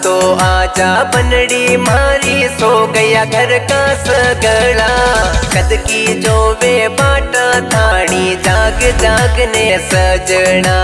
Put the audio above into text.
तो आजा बनड़ी मारी, सो गया घर का सगड़ा। कद की जो वे बाटा थानी, जाग जागने सजना।